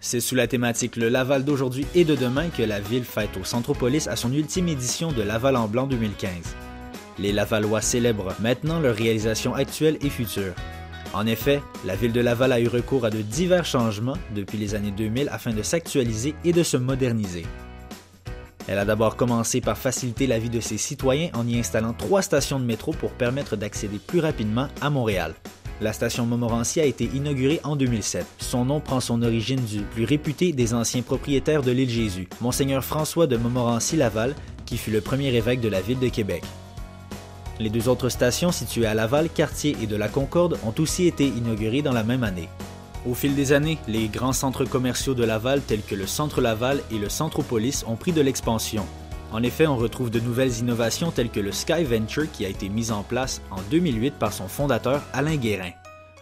C'est sous la thématique Le Laval d'aujourd'hui et de demain que la ville fête au Centropolis à son ultime édition de Laval en blanc 2015. Les Lavallois célèbrent maintenant leurs réalisations actuelles et futures. En effet, la ville de Laval a eu recours à de divers changements depuis les années 2000 afin de s'actualiser et de se moderniser. Elle a d'abord commencé par faciliter la vie de ses citoyens en y installant 3 stations de métro pour permettre d'accéder plus rapidement à Montréal. La station Montmorency a été inaugurée en 2007. Son nom prend son origine du plus réputé des anciens propriétaires de l'île Jésus, Monseigneur François de Montmorency-Laval, qui fut le premier évêque de la ville de Québec. Les 2 autres stations situées à Laval, Cartier et de la Concorde ont aussi été inaugurées dans la même année. Au fil des années, les grands centres commerciaux de Laval tels que le Centre Laval et le Centropolis ont pris de l'expansion. En effet, on retrouve de nouvelles innovations telles que le Sky Venture qui a été mis en place en 2008 par son fondateur Alain Guérin.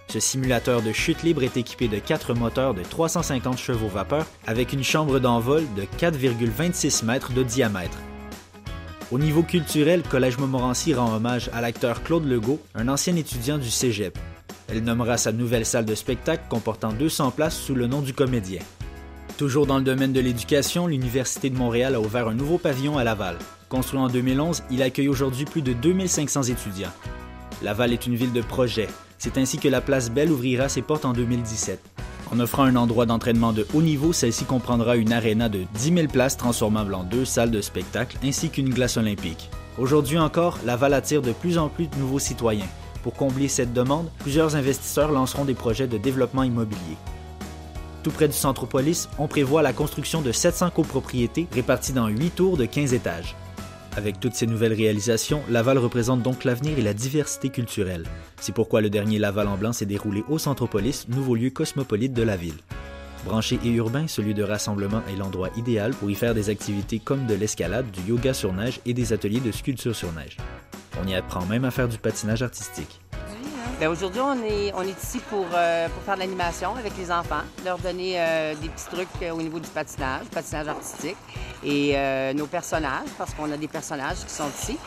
Ce simulateur de chute libre est équipé de 4 moteurs de 350 chevaux vapeur avec une chambre d'envol de 4,26 mètres de diamètre. Au niveau culturel, Collège Montmorency rend hommage à l'acteur Claude Legault, un ancien étudiant du Cégep. Elle nommera sa nouvelle salle de spectacle comportant 200 places sous le nom du comédien. Toujours dans le domaine de l'éducation, l'Université de Montréal a ouvert un nouveau pavillon à Laval. Construit en 2011, il accueille aujourd'hui plus de 2500 étudiants. Laval est une ville de projet. C'est ainsi que la Place Belle ouvrira ses portes en 2017. En offrant un endroit d'entraînement de haut niveau, celle-ci comprendra une aréna de 10 000 places transformable en 2 salles de spectacle ainsi qu'une glace olympique. Aujourd'hui encore, Laval attire de plus en plus de nouveaux citoyens. Pour combler cette demande, plusieurs investisseurs lanceront des projets de développement immobilier. Tout près du Centropolis, on prévoit la construction de 700 copropriétés réparties dans 8 tours de 15 étages. Avec toutes ces nouvelles réalisations, Laval représente donc l'avenir et la diversité culturelle. C'est pourquoi le dernier Laval en blanc s'est déroulé au Centropolis, nouveau lieu cosmopolite de la ville. Branché et urbain, ce lieu de rassemblement est l'endroit idéal pour y faire des activités comme de l'escalade, du yoga sur neige et des ateliers de sculpture sur neige. On y apprend même à faire du patinage artistique. Bien, aujourd'hui, on est ici pour faire de l'animation avec les enfants, leur donner des petits trucs au niveau du patinage artistique et nos personnages, parce qu'on a des personnages qui sont ici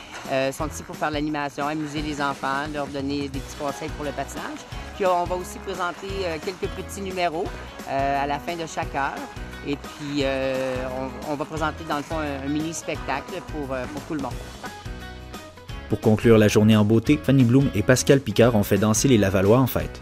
pour faire l'animation, amuser les enfants, leur donner des petits conseils pour le patinage. Puis on va aussi présenter quelques petits numéros à la fin de chaque heure. Et puis on va présenter dans le fond un mini-spectacle pour tout le monde. Pour conclure la journée en beauté, Fanny Bloom et Pascal Picard ont fait danser les Lavallois en fête.